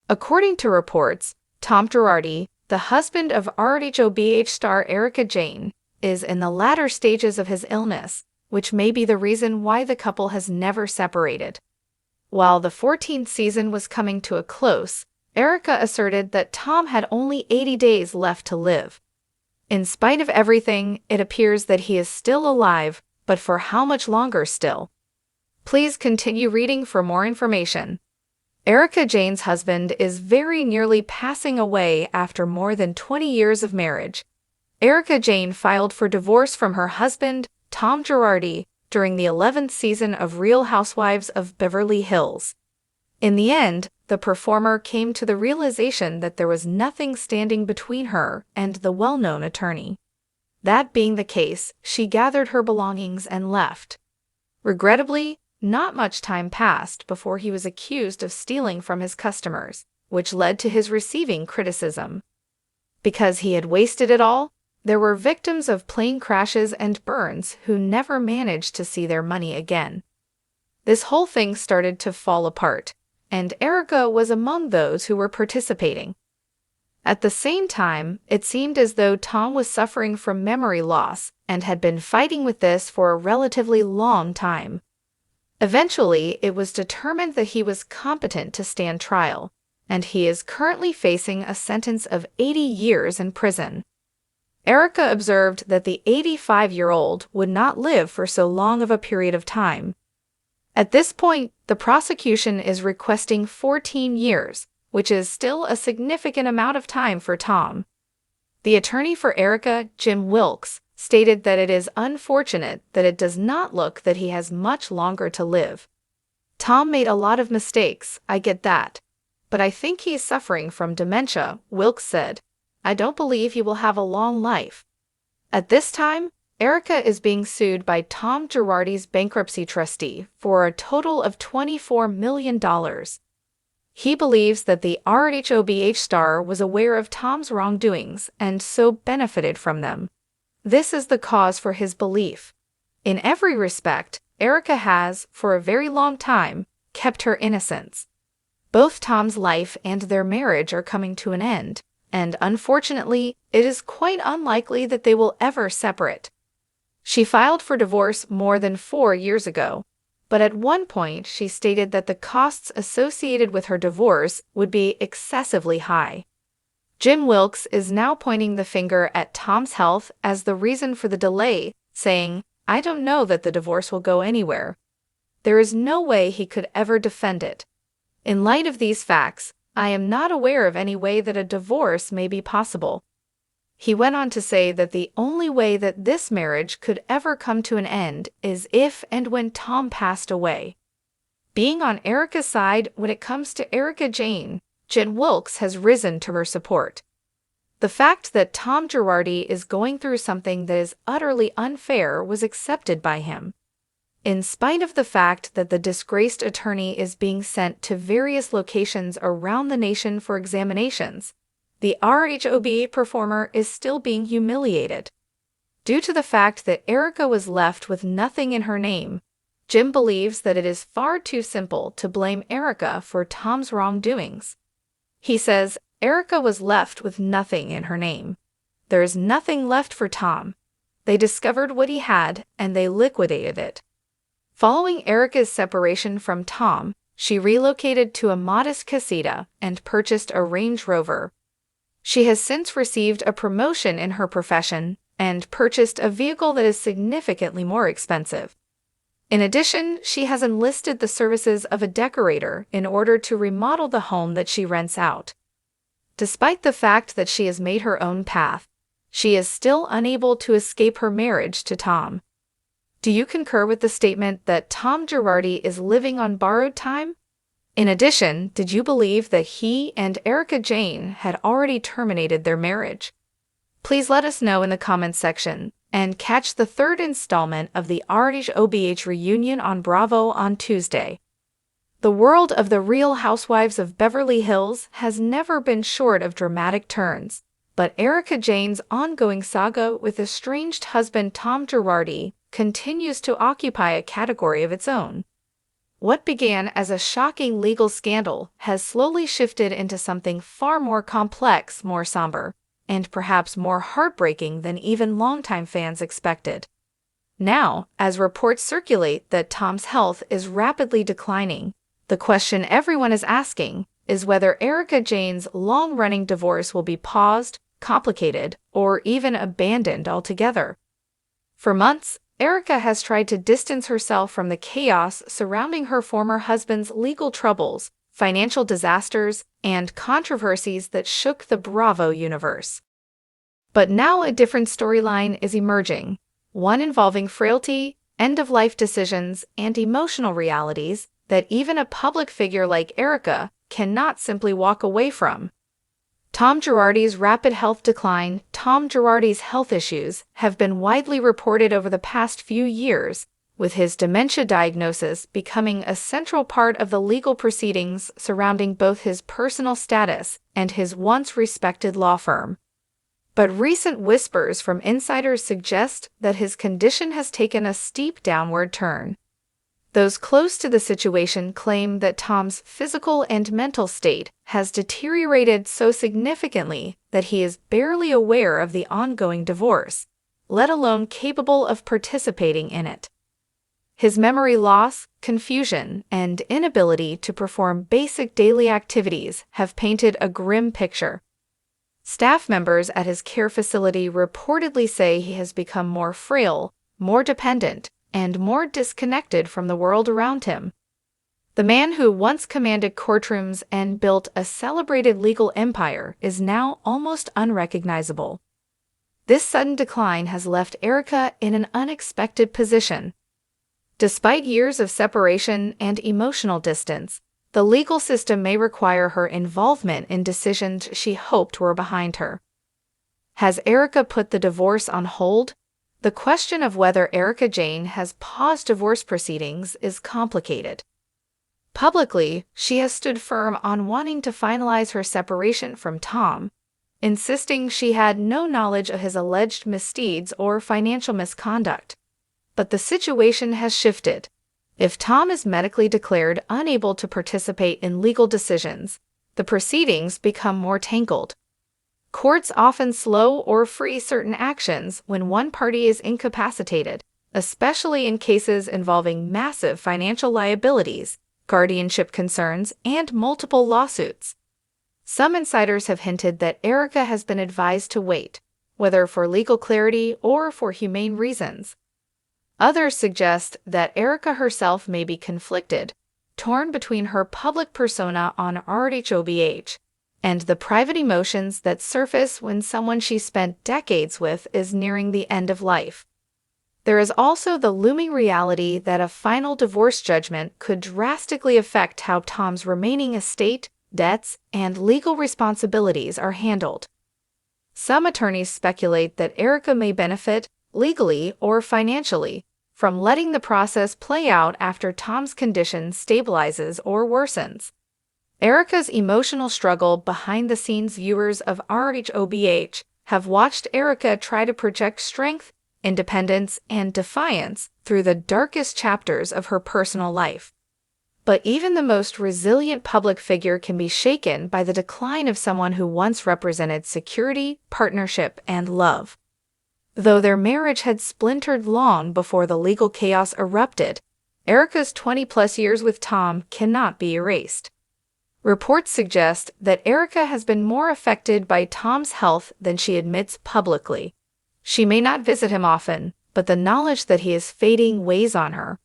According to reports, Tom Girardi, the husband of RHOBH star Erika Jayne, is in the latter stages of his illness, which may be the reason why the couple has never separated. While the 14th season was coming to a close, Erika asserted that Tom had only 80 days left to live. In spite of everything, it appears that he is still alive, but for how much longer still? Please continue reading for more information. Erika Jayne's husband is very nearly passing away after more than 20 years of marriage. Erika Jayne filed for divorce from her husband, Tom Girardi, during the 11th season of Real Housewives of Beverly Hills. In the end, the performer came to the realization that there was nothing standing between her and the well-known attorney. That being the case, she gathered her belongings and left. Regrettably, not much time passed before he was accused of stealing from his customers, which led to his receiving criticism. Because he had wasted it all, there were victims of plane crashes and burns who never managed to see their money again. This whole thing started to fall apart, and Erika was among those who were participating. At the same time, it seemed as though Tom was suffering from memory loss and had been fighting with this for a relatively long time. Eventually, it was determined that he was competent to stand trial, and he is currently facing a sentence of 80 years in prison. Erika observed that the 85-year-old would not live for so long of a period of time. At this point, the prosecution is requesting 14 years, which is still a significant amount of time for Tom. The attorney for Erika, Jim Wilkes, stated that it is unfortunate that it does not look that he has much longer to live. Tom made a lot of mistakes, I get that. But I think he's suffering from dementia, Wilkes said. I don't believe he will have a long life. At this time, Erika is being sued by Tom Girardi's bankruptcy trustee for a total of $24 million. He believes that the RHOBH star was aware of Tom's wrongdoings and so benefited from them. This is the cause for his belief. In every respect, Erika has, for a very long time, kept her innocence. Both Tom's life and their marriage are coming to an end, and unfortunately, it is quite unlikely that they will ever separate. She filed for divorce more than 4 years ago, but at one point she stated that the costs associated with her divorce would be excessively high. Jim Wilkes is now pointing the finger at Tom's health as the reason for the delay, saying, I don't know that the divorce will go anywhere. There is no way he could ever defend it. In light of these facts, I am not aware of any way that a divorce may be possible. He went on to say that the only way that this marriage could ever come to an end is if and when Tom passed away. Being on Erika's side when it comes to Erika Jayne, Jim Wilkes has risen to her support. The fact that Tom Girardi is going through something that is utterly unfair was accepted by him. In spite of the fact that the disgraced attorney is being sent to various locations around the nation for examinations, the RHOBH performer is still being humiliated. Due to the fact that Erika was left with nothing in her name, Jim believes that it is far too simple to blame Erika for Tom's wrongdoings. He says, Erika was left with nothing in her name. There is nothing left for Tom. They discovered what he had, and they liquidated it. Following Erika's separation from Tom, she relocated to a modest casita and purchased a Range Rover. She has since received a promotion in her profession and purchased a vehicle that is significantly more expensive. In addition, she has enlisted the services of a decorator in order to remodel the home that she rents out. Despite the fact that she has made her own path, she is still unable to escape her marriage to Tom. Do you concur with the statement that Tom Girardi is living on borrowed time? In addition, did you believe that he and Erika Jayne had already terminated their marriage? Please let us know in the comments section, and catch the 3rd installment of the RHOBH reunion on Bravo on Tuesday. The world of the Real Housewives of Beverly Hills has never been short of dramatic turns, but Erika Jayne's ongoing saga with estranged husband Tom Girardi continues to occupy a category of its own. What began as a shocking legal scandal has slowly shifted into something far more complex, more somber, and perhaps more heartbreaking than even longtime fans expected. Now, as reports circulate that Tom's health is rapidly declining, the question everyone is asking is whether Erika Jayne's long-running divorce will be paused, complicated, or even abandoned altogether. For months, Erika has tried to distance herself from the chaos surrounding her former husband's legal troubles, financial disasters, and controversies that shook the Bravo universe. But now a different storyline is emerging, one involving frailty, end-of-life decisions, and emotional realities that even a public figure like Erika cannot simply walk away from. Tom Girardi's rapid health decline. Tom Girardi's health issues have been widely reported over the past few years, with his dementia diagnosis becoming a central part of the legal proceedings surrounding both his personal status and his once respected law firm. But recent whispers from insiders suggest that his condition has taken a steep downward turn. Those close to the situation claim that Tom's physical and mental state has deteriorated so significantly that he is barely aware of the ongoing divorce, let alone capable of participating in it. His memory loss, confusion, and inability to perform basic daily activities have painted a grim picture. Staff members at his care facility reportedly say he has become more frail, more dependent, and more disconnected from the world around him. The man who once commanded courtrooms and built a celebrated legal empire is now almost unrecognizable. This sudden decline has left Erika in an unexpected position. Despite years of separation and emotional distance, the legal system may require her involvement in decisions she hoped were behind her. Has Erika put the divorce on hold? The question of whether Erika Jayne has paused divorce proceedings is complicated. Publicly, she has stood firm on wanting to finalize her separation from Tom, insisting she had no knowledge of his alleged misdeeds or financial misconduct. But the situation has shifted. If Tom is medically declared unable to participate in legal decisions, the proceedings become more tangled. Courts often slow or freeze certain actions when one party is incapacitated, especially in cases involving massive financial liabilities, guardianship concerns, and multiple lawsuits. Some insiders have hinted that Erika has been advised to wait, whether for legal clarity or for humane reasons. Others suggest that Erika herself may be conflicted, torn between her public persona on Rhobh and the private emotions that surface when someone she spent decades with is nearing the end of life. There is also the looming reality that a final divorce judgment could drastically affect how Tom's remaining estate, debts, and legal responsibilities are handled. Some attorneys speculate that Erika may benefit, legally or financially, from letting the process play out after Tom's condition stabilizes or worsens. Erika's emotional struggle behind the scenes. Viewers of Rhobh have watched Erika try to project strength, independence, and defiance through the darkest chapters of her personal life. But even the most resilient public figure can be shaken by the decline of someone who once represented security, partnership, and love. Though their marriage had splintered long before the legal chaos erupted, Erika's 20-plus years with Tom cannot be erased. Reports suggest that Erika has been more affected by Tom's health than she admits publicly. She may not visit him often, but the knowledge that he is fading weighs on her.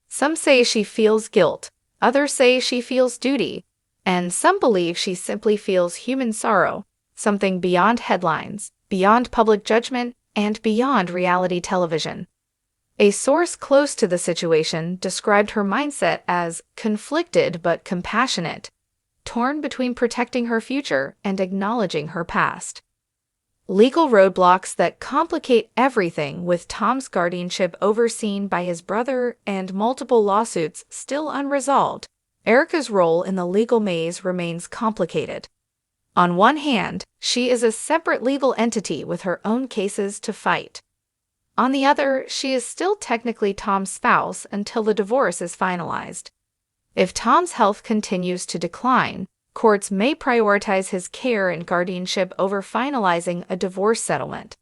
Some say she feels guilt, others say she feels duty, and some believe she simply feels human sorrow, something beyond headlines, beyond public judgment, and beyond reality television. A source close to the situation described her mindset as conflicted but compassionate, torn between protecting her future and acknowledging her past. Legal roadblocks that complicate everything, with Tom's guardianship overseen by his brother and multiple lawsuits still unresolved. Erika's role in the legal maze remains complicated. On one hand, she is a separate legal entity with her own cases to fight. On the other, she is still technically Tom's spouse until the divorce is finalized. If Tom's health continues to decline, courts may prioritize his care and guardianship over finalizing a divorce settlement.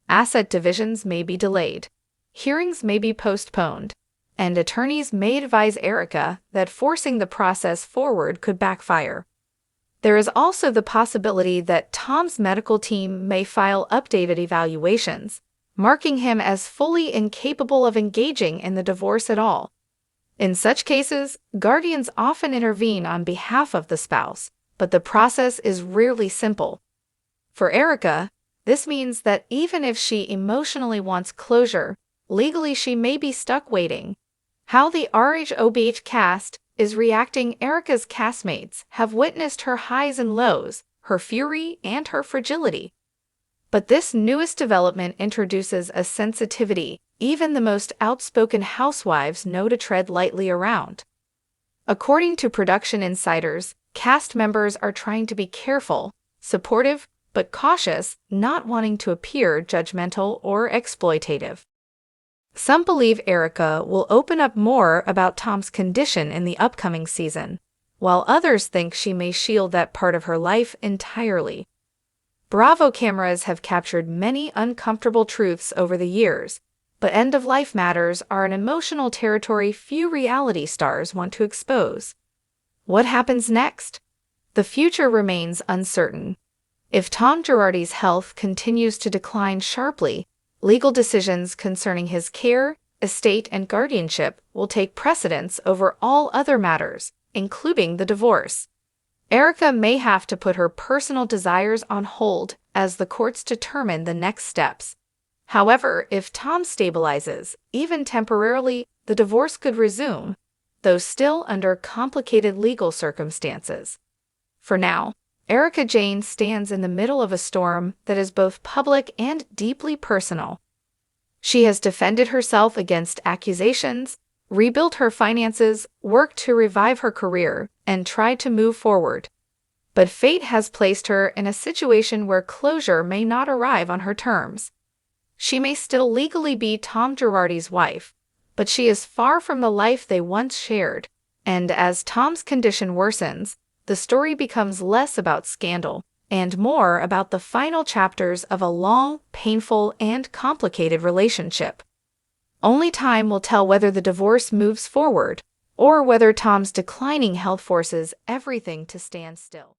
Asset divisions may be delayed, hearings may be postponed, and attorneys may advise Erika that forcing the process forward could backfire. There is also the possibility that Tom's medical team may file updated evaluations, marking him as fully incapable of engaging in the divorce at all. In such cases, guardians often intervene on behalf of the spouse, but the process is rarely simple. For Erika, this means that even if she emotionally wants closure, legally she may be stuck waiting. How the RHOBH cast is reacting. Erika's castmates have witnessed her highs and lows, her fury and her fragility. But this newest development introduces a sensitivity even the most outspoken housewives know to tread lightly around. According to production insiders, cast members are trying to be careful, supportive, but cautious, not wanting to appear judgmental or exploitative. Some believe Erika will open up more about Tom's condition in the upcoming season, while others think she may shield that part of her life entirely. Bravo cameras have captured many uncomfortable truths over the years, but end-of-life matters are an emotional territory few reality stars want to expose. What happens next? The future remains uncertain. If Tom Girardi's health continues to decline sharply, legal decisions concerning his care, estate, and guardianship will take precedence over all other matters, including the divorce. Erika may have to put her personal desires on hold as the courts determine the next steps. However, if Tom stabilizes, even temporarily, the divorce could resume, though still under complicated legal circumstances. For now, Erika Jayne stands in the middle of a storm that is both public and deeply personal. She has defended herself against accusations, rebuilt her finances, worked to revive her career, and tried to move forward. But fate has placed her in a situation where closure may not arrive on her terms. She may still legally be Tom Girardi's wife, but she is far from the life they once shared, and as Tom's condition worsens, the story becomes less about scandal and more about the final chapters of a long, painful, and complicated relationship. Only time will tell whether the divorce moves forward or whether Tom's declining health forces everything to stand still.